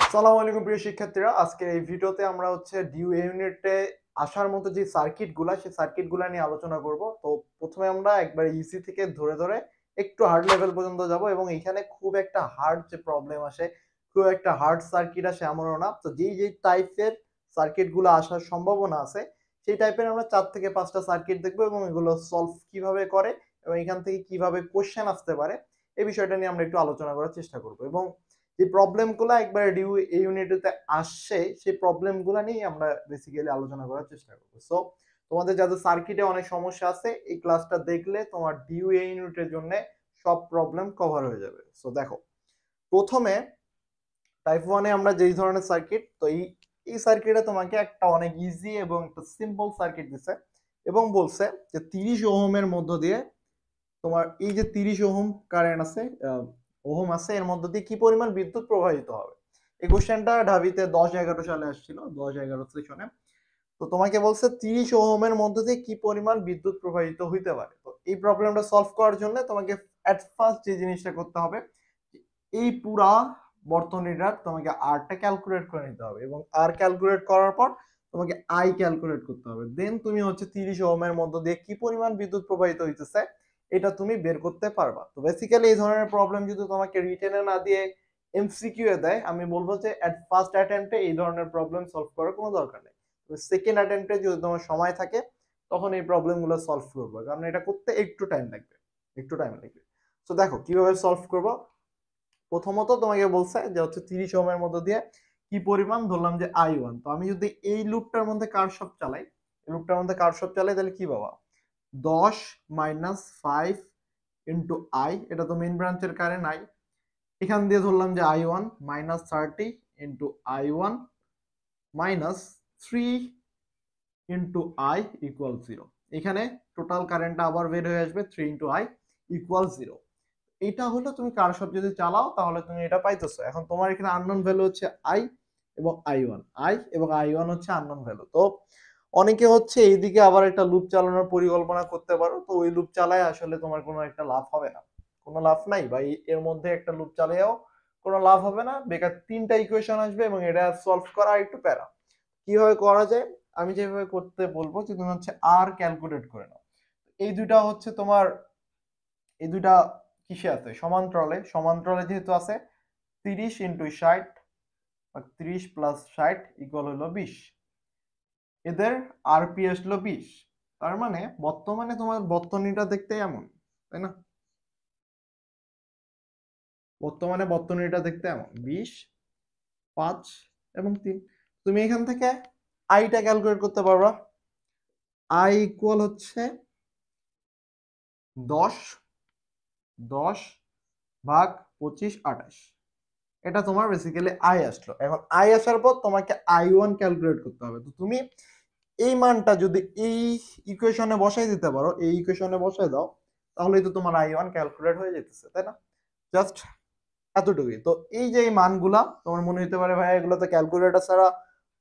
আসসালামু আলাইকুম প্রিয় শিক্ষার্থীরা, আজকে এই ভিডিওতে আমরা ডিউ ইউনিটে আসার মতো যে সার্কিটগুলা সেই সার্কিটগুলা নিয়ে আলোচনা করব। তো প্রথমে আমরা একবার ইজি থেকে ধরে ধরে একটু হার্ড লেভেল পর্যন্ত যাব এবং এখানে খুব একটা হার্ড যে প্রবলেম আসে, খুব একটা হার্ড সার্কিট আসে এমনও না। তো যেই টাইপের সার্কিটগুলো আসার সম্ভাবনা আছে সেই টাইপের আমরা 4 থেকে 5টা সার্কিট দেখব এবং এগুলো সলভ কিভাবে করে এবং এখান থেকে কিভাবে কোশ্চেন আসতে পারে এই বিষয়টা নিয়ে আমরা একটু আলোচনা করার চেষ্টা করব। এবং যে প্রবলেমগুলো একবার ডিউ এই ইউনিটে আসছে সেই প্রবলেমগুলো নিয়ে আমরা বেসিক্যালি আলোচনা করার চেষ্টা করব। সো তোমাদের যাদের সার্কিটে অনেক সমস্যা আছে এই ক্লাসটা দেখলে তোমার ডিউ এই ইউনিটের জন্য সব প্রবলেম কভার হয়ে যাবে। সো দেখো, প্রথমে টাইপ 1 এ আমরা যেই ধরনের সার্কিট, তো এই সার্কিটে তোমাকে একটা অনেক ইজি এবং একটা সিম্পল সার্কিট দিছে এবং বলছে যে 30 ওহমের মধ্য দিয়ে তোমার এই যে 30 ওহম কারেন্ট আছে, ওহম আছে, এর মধ্যে দিয়ে কি পরিমাণ বিদ্যুৎ প্রবাহিত হবে। এই কোশ্চেনটা ঢাবিতে 10-11 সালে আসছিল, 10-11 সেশনে। তো তোমাকে বলছে 30 ওহমের মধ্যে দিয়ে কি পরিমাণ বিদ্যুৎ প্রবাহিত হইতে পারে। তো এই প্রবলেমটা সলভ করার জন্য তোমাকে এট ফার্স্ট যে জিনিসটা করতে হবে, এই পুরা বর্তনীটার তোমাকে আরটা ক্যালকুলেট করে নিতে হবে এবং আর ক্যালকুলেট করার পর তোমাকে আই ক্যালকুলেট করতে হবে। দেন তুমি 30 ওহমের মধ্যে দিয়ে কি পরিমাণ বিদ্যুৎ প্রবাহিত হইতেছে এটা তুমি বের করতে পারবা। তো বেসিক্যালি এই ধরনের প্রবলেম যদি তোমাকে রিটেনে না দিয়ে এমসিকিউ এ দেয়, আমি বলবো যে এট ফার্স্ট অ্যাটেম্পটে এই ধরনের প্রবলেম সলভ করার কোনো দরকার নেই। সেকেন্ড অ্যাটেম্পটে যদি তোমার সময় থাকে তখন এই প্রবলেমগুলো সলভ করবো, কারণ এটা করতে একটু টাইম লাগবে, একটু টাইম লাগবে। তো দেখো কিভাবে সলভ করবো। প্রথমত তোমাকে বলছে যে 30 ওহমের মধ্যে দিয়ে কি পরিমাণ, ধরলাম যে I1। তো আমি যদি এই লুপটার মধ্যে কারশফ চালাই, এই লুপটার মধ্যে কারশফ চালাই, তাহলে কি পাবা? 10 মাইনাস 5 ইন্টু আই, এটা তো মেইন ব্রাঞ্চের কারেন্ট আই। এখান দিয়ে ধরলাম যে I1 minus 30 into I1 minus 3 into I equal 0। এখানে টোটাল কারেন্টটা আবার বের হয়ে আসবে 3 ইন্টু আই ইকুয়াল 0। এটা হলো তুমি কারশফ যদি চালাও তাহলে তুমি এটা পাইতেছো। এখন তোমার এখানে আননোন ভ্যালু হচ্ছে আই এবং I1, আই এবং I1 হচ্ছে আননোন ভ্যালু। তো অনেকে এইদিকে আবার একটা লুপ চালানোর পরিকল্পনা করতে পারো। তো ওই লুপ চালায় আসলে তোমার কোনো একটা লাভ হবে না, কোনো লাভ নাই বা এর মধ্যে একটা লুপ চালিয়েও কোনো লাভ হবে না। বেকার 3টা ইকুয়েশন আসবে এবং এটা সলভ করা একটু প্যারা। কিভাবে করা যায়, আমি যেভাবে করতে বলবো যে তুমি আর ক্যালকুলেট করে নাও। এই দুইটা তোমার, এই দুইটা কিসে আছে? সমান্তরালে। সমান্তরালে যেহেতু আছে 30 ইন্টু 60 বা 30 প্লাস 60 ইকুয়াল হলো 20। এদের আরপি আসলো 20। তার মানে বর্তমানে তোমার বর্তনীটা দেখতে এমন, তাই না? বর্তমানে বর্তনীটা দেখতে এমন 20, 5 এবং 3। তুমি এখান থেকে আইটা ক্যালকুলেট করতে পারবা। আই ইকুয়াল 10 10 ভাগ 25 28। এটা তোমার বেসিক্যালি আই আসলো। এখন আই আসার পর তোমাকে I1 ক্যালকুলেট করতে হবে। তো তুমি এই মানটা যদি এই ইকুয়েশনে বসাই দিতে পারো, এই ইকুয়েশনে বসাই দাও, তাহলেই তো তোমার I1 ক্যালকুলেট হয়ে যেতেছে, তাই না? জাস্ট এতটুকুই। তো এই যে এই মানগুলা তোমার মনে হতে পারে ভাই এগুলো তো ক্যালকুলেটর ছাড়া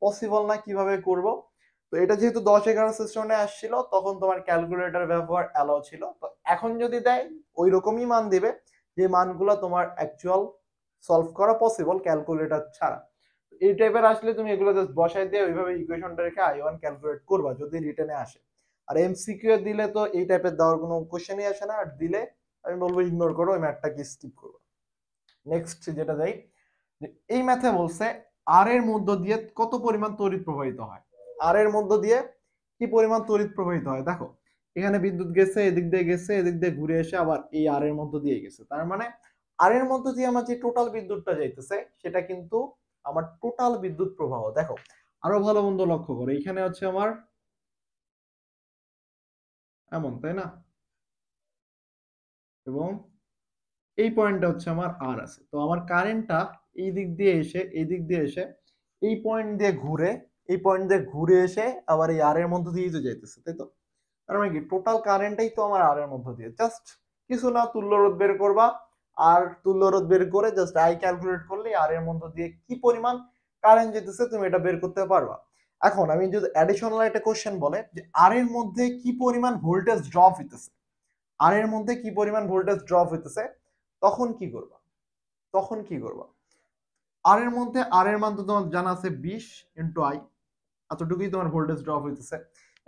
পসিবল না, কিভাবে করব? তো এটা যেহেতু 10-11 সেশনে আসছিল তখন তোমার ক্যালকুলেটর ব্যবহার অ্যালাউ ছিল। তো এখন যদি দেয় ওই রকমই মান দিবে যে মানগুলো তোমার অ্যাকচুয়াল সলভ করা পসিবল ক্যালকুলেটর ছাড়া। এই টাইপের আসলে তুমি এগুলো জাস্ট বসাই দিয়ে ওইভাবে ইকুয়েশনটা রেখে I1 ক্যালকুলেট করবা যদি রিটেনে আসে। আর এমসিকিউ এ দিলে তো এই টাইপের দেওয়ার কোনো কোশ্চেনই আসে না, আর দিলে আমি বলবো ইগনোর করো, ওই ম্যাথটাকে স্কিপ করো। নেক্সট যেটা দেই, যে এই ম্যাথে বলছে আর এর মধ্য দিয়ে কত পরিমাণ তড়িৎ প্রবাহিত হয়। আর এর মধ্য দিয়ে কি পরিমাণ তড়িৎ প্রবাহিত হয়। দেখো এখানে বিদ্যুৎ গেছে, এদিক দিয়ে গেছে, এদিক দিয়ে ঘুরে এসে আবার এই আর এর মধ্য দিয়ে গেছে। তার মানে আর এর মধ্য দিয়ে আমার যে টোটাল বিদ্যুৎটা যাইতেছে সেটা কিন্তু আমার টোটাল বিদ্যুৎ প্রবাহ। দেখো আরো ভালো মন্দ লক্ষ্য করো, এখানে আমার এমন, তাই না? এবং এই পয়েন্টটা আমার আর আছে। তো আমার কারেন্টটা এই দিক দিয়ে এসে, এই দিক দিয়ে এসে, এই পয়েন্ট দিয়ে ঘুরে, এই পয়েন্ট দিয়ে ঘুরে এসে আবার এই আর এর মধ্য দিয়েই তো যাইতেছে, তাই তো? তার মানে কি টোটাল কারেন্টটাই তো আমার আর এর মধ্য দিয়ে। জাস্ট কিছু না, তুল্য রোধ বের করবা, আর তুল্য রোধ বের করে জাস্ট আই ক্যালকুলেট করলে আর এর মধ্য দিয়ে কি পরিমাণ কারেন্ট যেতেছে তুমি এটা বের করতে পারবা। এখন আমি যদি অ্যাডিশনাল একটা কোশ্চেন বলে যে আর এর মধ্যে কি পরিমাণ ভোল্টেজ ড্রপ হইতেছে, আর এর মধ্যে কি পরিমাণ ভোল্টেজ ড্রপ হইতেছে, তখন কি করবা? তখন কি করবা? আর এর মধ্যে আর এর মান তো তোমার জানা আছে 20 ইনটু আই, এতটুকুই তোমার ভোল্টেজ ড্রপ হইতেছে।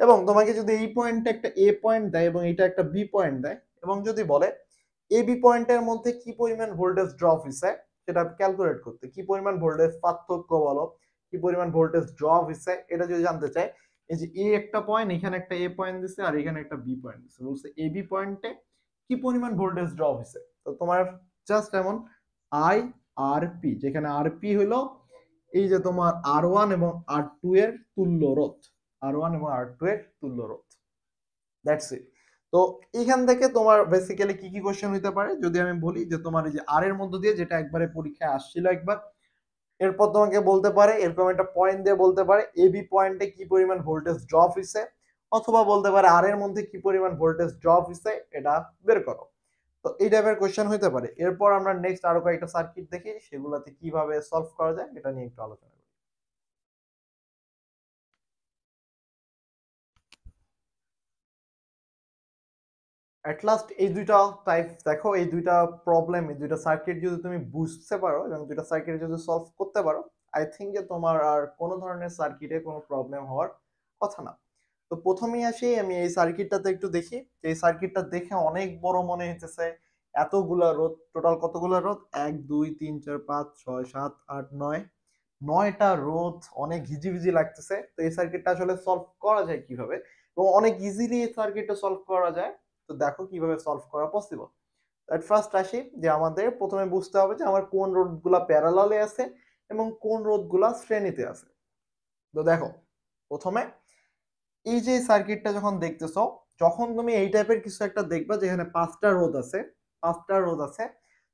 এবং তোমাকে যদি এই পয়েন্টে একটা এ পয়েন্ট দেয় এবং এটা একটা বি পয়েন্ট দেয় এবং যদি বলে এ বি পয়েন্টের মধ্যে কি পরিমাণ ভোল্টেজ ড্রপ হইছে সেটা ক্যালকুলেট করতে, কি পরিমাণ ভোল্টেজ পার্থক্য বলো, কি পরিমাণ ভোল্টেজ ড্রপ হইছে এটা যদি জানতে চাই, এই যে এ একটা পয়েন্ট, এখানে একটা এ পয়েন্ট দিছে আর এখানে একটা বি পয়েন্ট দিছে, বলছে এ বি পয়েন্টে কি পরিমাণ ভোল্টেজ ড্রপ হইছে। তো তোমার জাস্ট এমন আই আর পি, যেখানে আর পি হলো এই যে তোমার আর ওয়ান এবং আর টু এর তুল্য রোধ, আর ওয়ান এবং আর টু এর তুল্য রোধ, দ্যাটস ইট। তো এখান থেকে তোমার বেসিক্যালি কি কি কোশ্চেন হইতে পারে যদি আমি বলি যে তোমার এই যে আর এর মধ্য দিয়ে, যেটা একবারে পরীক্ষায় আসছিল একবার, এরপর তোমাকে বলতে পারে এরকম একটা পয়েন্ট দিয়ে বলতে পারে এ বি পয়েন্টে কি পরিমাণ ভোল্টেজ ড্রপ হইছে, অথবা বলতে পারে আর এর মধ্যে কি পরিমাণ ভোল্টেজ ড্রপ হইছে এটা বের করো। তো এই টাইপের কোশ্চেন হইতে পারে। এরপর আমরা নেক্সট আরো কয়েকটা সার্কিট দেখি, সেগুলোতে কিভাবে সলভ করা যায় এটা নিয়ে একটু আলোচনা করি। এট লাস্ট এই দুইটা টাইপ দেখো, এই দুইটা প্রবলেম, এই দুইটা সার্কিট যদি তুমি বুঝতে পারো এবং দুইটা সার্কিট যদি সলভ করতে পারো, আই থিঙ্ক যে তোমার আর কোনো ধরনের সার্কিটে কোনো প্রবলেম হওয়ার কথা না। তো প্রথমেই আসি আমি এই সার্কিটটাতে একটু দেখি, এই সার্কিটটা দেখে অনেক বড় মনে হইতেছে, এতগুলা রোধ, টোটাল কতগুলা রোধ, 1 2 3 4 5 6 7 8 9, 9টা রোধ, অনেক ঘিজিবিজি লাগতেছে। তো এই সার্কিটটা আসলে সলভ করা যায় কিভাবে এবং অনেক ইজিলি এই সার্কিটটা সলভ করা যায়। তো দেখো কিভাবে সলভ করা পসিবল। এট ফার্স্ট আসি যে আমাদের প্রথমে বুঝতে হবে যে আমার কোন রোধগুলা প্যারালালে আছে এবং কোন রোধগুলা শ্রেণীতে আছে। তো দেখো প্রথমে এই যে সার্কিটটা যখন দেখতেছো, যখন তুমি এই টাইপের কিছু একটা দেখবা যেখানে 5টা রোধ আছে, 5টা রোধ আছে,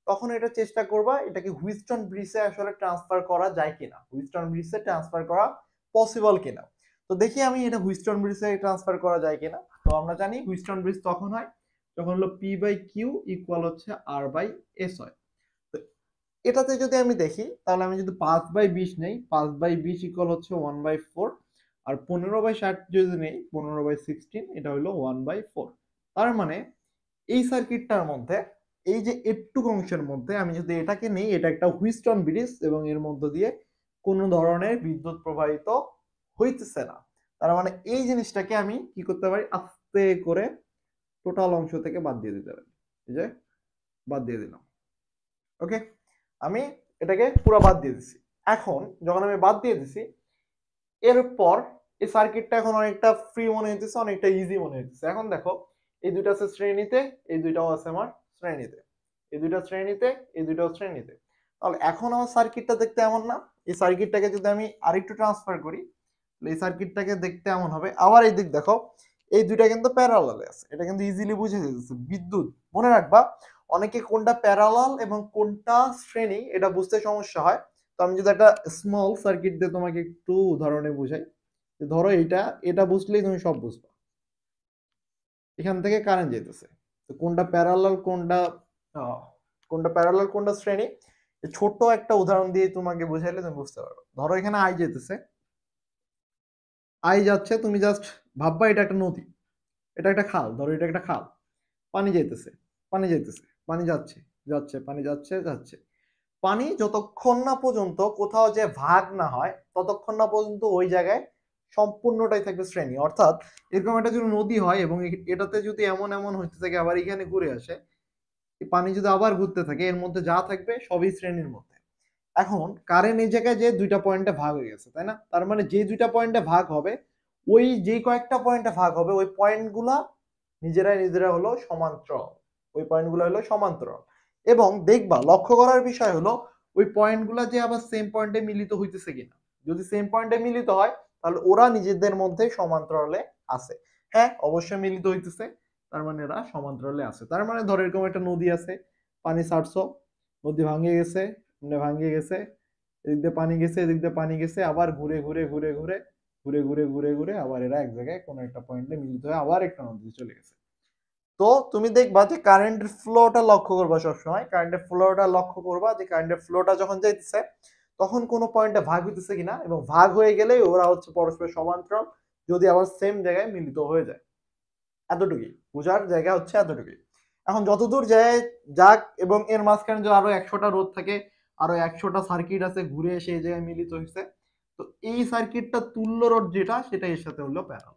তখন এটা চেষ্টা করবা এটাকে হুইটস্টোন ব্রিজে আসলে ট্রান্সফার করা যায় কিনা, হুইটস্টোন ব্রিজে ট্রান্সফার করা পসিবল কিনা। তো দেখি আমি এটা হুইটস্টোন ব্রিজে ট্রান্সফার করা যায় কিনা। তো আমরা জানি হুইটস্টোন ব্রিজ তখন হয় যখন হলো পি বাই কিউ ইকুয়াল হচ্ছে আর বাই এস হয়। তো এটাতে যদি আমি দেখি তাহলে আমি যদি 5/20 নেই, 5/20 ইকুয়াল হচ্ছে 1/4, আর 15/60 যদি নেই 15/16, এটা হলো 1/4। তার মানে এই সার্কিটটার মধ্যে এই যে এটুকু অংশের মধ্যে আমি যদি এটাকে নেই, এটা একটা হুইটস্টোন ব্রিজ এবং এর মধ্য দিয়ে কোনো ধরনের বিদ্যুৎ প্রবাহিত হইতেছে না। তার মানে এই জিনিসটাকে আমি কি করতে পারি, আস্তে করে টোটাল অংশ থেকে বাদ দিয়ে দিতে পারি। এই যে বাদ দিয়ে দিলাম, ওকে, আমি এটাকে পুরো বাদ দিয়ে দিছি। এখন যখন আমি বাদ দিয়ে দিছি, এরপর এই সার্কিটটা এখন অনেকটা ফ্রি মনে হইতেছে, অনেকটা ইজি মনে হইতেছে। এখন দেখো এই দুইটা আছে শ্রেণীতে, এই দুইটাও আছে আমার শ্রেণীতে, এই দুইটা শ্রেণীতে, এই দুইটাও শ্রেণীতে। তাহলে এখন আমার সার্কিটটা দেখতে এমন না। এই সার্কিটটাকে যদি আমি আরেকটু ট্রান্সফার করি, এই সার্কিটটাকে দেখতে এমন হবে। আবার এই দিক দেখো, এই দুইটা কিন্তু প্যারালালে আছে, এটা কিন্তু ইজিলি বুঝে যেতেছে বিদ্যুৎ। মনে রাখবা অনেকে কোনটা প্যারালাল এবং কোনটা শ্রেণী এটা বুঝতে সমস্যা হয়। তো আমি যদি একটা স্মল সার্কিট দিয়ে তোমাকে একটু উদাহরণে বুঝাই, ধরো এটা, এটা বুঝলেই তুমি সব বুঝবা। এখান থেকে কারেন্ট যেতেছে, তো কোনটা প্যারালাল কোনটা কোনটা প্যারালাল কোনটা শ্রেণী, ছোট একটা উদাহরণ দিয়ে তোমাকে বুঝাইলে তুমি বুঝতে পারবে। ধরো এখানে আই যেতেছে, আই যাচ্ছে, তুমি জাস্ট ভাববা এটা একটা নদী, এটা একটা খাল, ধরো এটা একটা খাল, পানি যাইতেছে, পানি যাইতেছে, পানি যাচ্ছে, যাচ্ছে, পানি যাচ্ছে, যাচ্ছে। পানি যতক্ষণ না পর্যন্ত কোথাও যে ভাগ না হয় ততক্ষণ না পর্যন্ত ওই জায়গায় সম্পূর্ণটাই থাকবে শ্রেণী। অর্থাৎ এরকম একটা যদি নদী হয় এবং এটাতে যদি এমন এমন হইতে থাকে আবার এখানে ঘুরে আসে, এই পানি যদি আবার ঘুরতে থাকে, এর মধ্যে যা থাকবে সবই শ্রেণীর মধ্যে। এখন কারেন্ট এই জায়গায় যে দুইটা পয়েন্টে ভাগ হয়ে গেছে, তাই না? তার মানে যে দুইটা পয়েন্টে ভাগ হবে, ওই যে কয়েকটা পয়েন্টে ভাগ হবে ওই পয়েন্টগুলা নিজেরাই নিজেরা হলো সমান্তরাল, ওই পয়েন্টগুলো হলো সমান্তরাল। এবং দেখবা লক্ষ্য করার বিষয় হলো ওই পয়েন্টগুলা যে আবার সেম পয়েন্টে মিলিত হইতেছে কিনা। যদি সেম পয়েন্টে মিলিত হয় তাহলে ওরা নিজেদের মধ্যে সমান্তরালে আছে। হ্যাঁ অবশ্যই মিলিত হইতেছে, তার মানে এরা সমান্তরালে আছে। তার মানে ধরো এরকম একটা নদী আছে, পানি ছাড়ছো, নদী ভাঙে গেছে, ভাঙে গেছে, এদিক দিয়ে পানি গেছে, এদিক দিয়ে পানি গেছে, আবার ঘুরে ঘুরে ঘুরে ঘুরে ঘুরে ঘুরে ঘুরে ঘুরে আবার এরা এক জায়গায় কোনো একটা পয়েন্টে মিলিত হয়ে আবার একটা নদী চলে গেছে। তো তুমি দেখবা যে কারেন্টের ফ্লোটা লক্ষ্য করবা, সবসময় কারেন্টের ফ্লোটা লক্ষ্য করবা যে কারেন্টের ফ্লোটা যখন যাইতেছে তখন কোনো পয়েন্টে ভাগ হইতেছে কিনা, এবং ভাগ হয়ে গেলেই ওরা হচ্ছে পরস্পর সমান্তরাল, যদি আবার সেম জায়গায় মিলিত হয়ে যায়। এতটুকুই বোঝার জায়গা হচ্ছে, এতটুকুই। এখন যতদূর যায় যাক, এবং এর মাঝখানে যদি আরো 100টা রোধ থাকে আরো 100টা সার্কিট আছে ঘুরে এসে এই জায়গায় মিলিত হয়েছে। তো এই সার্কিটটা তুল্য রোধ যেটা সেটা এর সাথে হলো প্যারালাল।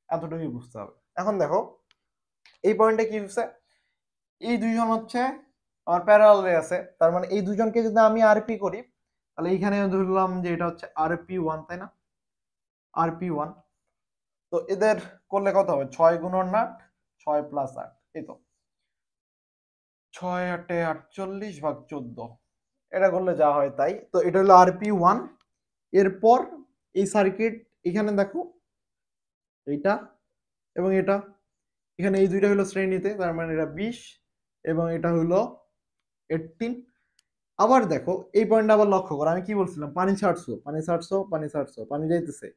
এতটুকুই বুঝতে হবে। এখন দেখো এই পয়েন্টে কি হচ্ছে, এই দুইজন হচ্ছে আমার প্যারালালে আছে, তার মানে এই দুইজনকে যদি আমি আরপি করি তাহলে এইখানে ধরলাম যে এটা হচ্ছে আরপি ওয়ান, তাই না? RP one. তো এদের করলে কত হবে? 6 গুণন 8, 6 প্লাস 8, এই তো 6 8 48 ভাগ 14, এটা করলে যা হয় তাই। তো এটা হলো আরপি ওয়ান। এরপর এই সার্কিট এখানে দেখো এইটা এবং এটা, এখানে এই দুইটা হলো শ্রেণীতে, তার মানে এটা 20 এবং এটা হলো 18। আবার দেখো এই পয়েন্টটা আবার লক্ষ্য করো, আমি কি বলছিলাম? পানি ছাড়ছো, পানি ছাড়ছো, পানি ছাড়ছো, পানি যাইতেছে,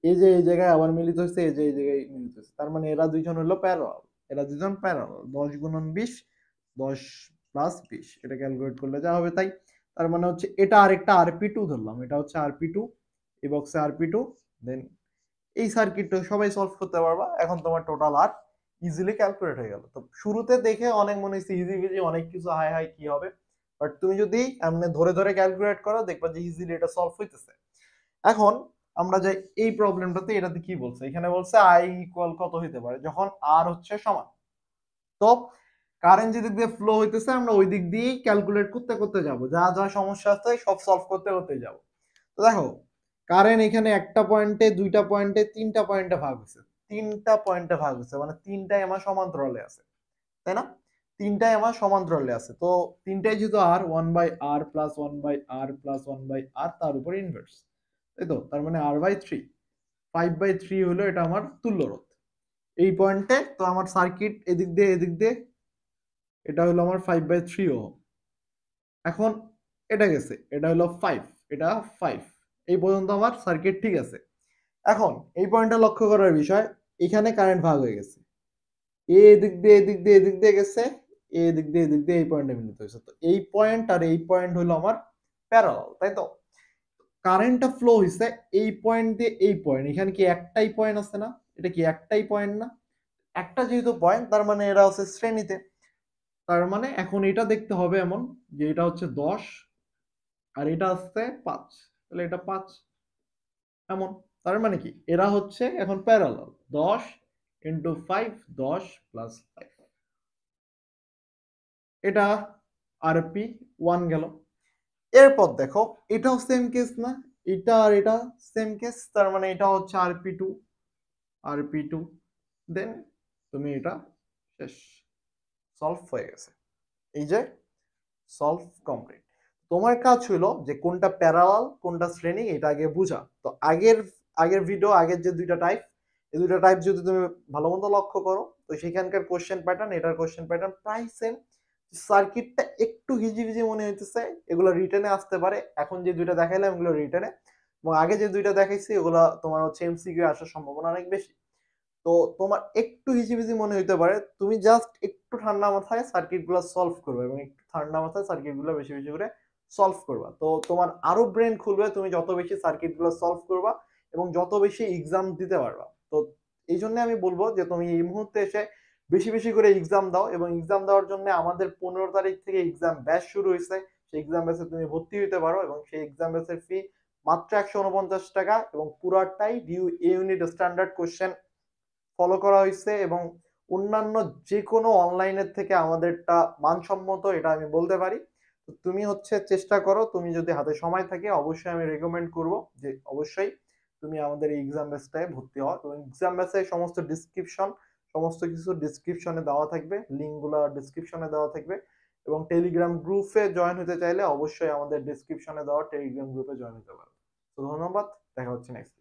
এই যে এই জায়গায় আবার মিলিত হচ্ছে, এই যে এই জায়গায় মিলিত হচ্ছে, তার মানে এরা দুইজন হলো প্যারালাল। এরা দুজন প্যারালাল। 10 গুণন 20, 10 প্লাস 20, এটা ক্যালকুলেট করলে যা হবে তাই। তার মানে হচ্ছে এটা আরেকটা আরপি টু ধরলাম, এটা হচ্ছে আরপি টু, এই বক্সে আরপি টু। দেন এই সার্কিটটা সবাই সলভ করতে পারবা। এখন তোমার টোটাল আর ইজিলি ক্যালকুলেট হয়ে গেল। তো শুরুতে দেখে অনেক মনে হচ্ছে ইজি ইজি অনেক কিছু, হাই হাই কি হবে, বাট তুমি যদি এমনি ধরে ধরে ক্যালকুলেট করো দেখবা যে ইজিলি এটা সলভ হইতেছে। এখন আমরা যাই এই প্রবলেমটাতে, এটাতে কি বলছে? এখানে বলছে আই ইকুয়াল কত হইতে পারে যখন আর হচ্ছে সমান। তো কারেন্ট যে দিক দিয়ে ফ্লো হইতেছে আমরা ওই দিক দিয়েই ক্যালকুলেট করতে করতে যাব, যা যা সমস্যা আছে সব সলভ করতে করতে যাব। তো দেখো কারেন্ট এখানে একটা পয়েন্টে, দুইটা পয়েন্টে, তিনটা পয়েন্টে ভাগ হয়েছে। তিনটা পয়েন্টে ভাগ হয়েছে মানে তিনটাই আমার সমান্তরালে আছে, তাই না? তিনটাই আমার সমান্তরালে আছে। তো তিনটাই যেহেতু আর, 1/r plus 1/r plus 1/r তার উপর ইনভার্স, তাই তো? তার মানে r/3, 5/3 হলো এটা আমার তুল্য রোধ এই পয়েন্টে। তো আমার সার্কিট এদিক দিয়ে এদিক দিয়ে, এটা হলো আমার 5/3 ওহম। এখন এটা গেছে, এটা হলো 5, এটা 5, এই পর্যন্ত আমার সার্কিট ঠিক আছে। এখন এই পয়েন্টটা লক্ষ্য করার বিষয়, এখানে কারেন্ট ভাগ হয়ে গেছে, এ এদিক দিয়ে এদিক দিয়ে এদিক দিয়ে গেছে, এ এদিক দিয়ে এদিক দিয়ে এই পয়েন্টে মিলিত হয়েছে। তো এই পয়েন্ট আর এই পয়েন্ট হলো আমার প্যারালাল, তাই তো? কারেন্টটা ফ্লো হইছে এই পয়েন্ট দিয়ে এই পয়েন্ট, এখানে কি একটাই পয়েন্ট আছে না? এটা কি একটাই পয়েন্ট না? একটা যেহেতু পয়েন্ট তার মানে এরা হচ্ছে শ্রেণীতে। তার মানে এখন এটা দেখতে হবে এমন যে এটা হচ্ছে 10 আর এটা হচ্ছে 5, তাহলে এটা 5 এমন। তার মানে কি এরা হচ্ছে এখন প্যারালাল। 10 ইন্টু 5, 10 প্লাস 5, এটা আরপি ওয়ান গেল। এরপর দেখো এটাও সেম কেস না? এটা আর এটা সেম কেস, তার মানে এটা হচ্ছে আরপি টু, আরপি টু। দেন তুমি এটা শেষ, সলভ হয়ে গেছে। এই যে সলভ কমপ্লিট। তোমার কাজ হলো যে কোনটা প্যারালাল কোনটা শ্রেণী এটা আগে বুঝা। তো আগের আগের ভিডিও, আগের যে দুইটা টাইপ, এই দুইটা টাইপ যদি তুমি ভালো মতো লক্ষ্য করো তো সেখানকার কোশ্চেন প্যাটার্ন এটার কোশ্চেন প্যাটার্ন প্রায় সেম। সার্কিটটা একটু হিজিবিজি মনে হইতেছে, এগুলো রিটেনে আসতে পারে। এখন যে দুইটা দেখাইলাম এগুলো রিটেনে, এবং আগে যে দুইটা দেখাইছি এগুলো তোমার হচ্ছে এমসিকিউ আসার সম্ভাবনা অনেক বেশি। তো তোমার একটু হিজিবিজি মনে হইতে পারে, তুমি জাস্ট একটু ঠান্ডা মাথায় সার্কিটগুলো সলভ করবে এবং একটু ঠান্ডা মাথায় সার্কিটগুলো বেশি বেশি করে সলভ করবা। তো তোমার আরো ব্রেন খুলবে তুমি যত বেশি সার্কিটগুলো সলভ করবা এবং যত বেশি এক্সাম দিতে পারবা। তো এই জন্য আমি বলবো যে তুমি এই মুহূর্তে এসে বেশি বেশি করে এক্সাম দাও, এবং এক্সাম দেওয়ার জন্য আমাদের 15 তারিখ থেকে এক্সাম ব্যাচ শুরু হয়েছে। সেই এক্সাম ব্যাচে তুমি ভর্তি হতে পারো এবং সেই এক্সাম ব্যাচের ফি মাত্র 149 টাকা, এবং পুরাটাই ডিউ এ ইউনিট স্ট্যান্ডার্ড কোশ্চেন ফলো করা হয়েছে, এবং অন্যান্য যে কোনো অনলাইনের থেকে আমাদেরটা মানসম্মত, এটা আমি বলতে পারি। তো তুমি হচ্ছে চেষ্টা করো, তুমি যদি হাতে সময় থাকে অবশ্যই আমি রেকমেন্ড করব যে অবশ্যই তুমি আমাদের এই এক্সাম ব্যাচটায় ভর্তি হও, এবং এক্সাম ব্যাচের সমস্ত ডিসক্রিপশন সমস্ত কিছু ডিসক্রিপশনে দেওয়া থাকবে, লিঙ্কগুলো ডিসক্রিপশনে দেওয়া থাকবে। এবং টেলিগ্রাম গ্রুপে জয়েন হতে চাইলে অবশ্যই আমাদের ডিসক্রিপশনে দেওয়া টেলিগ্রাম গ্রুপে জয়েন হতে পারো। তো ধন্যবাদ, দেখা হচ্ছে নেক্সট।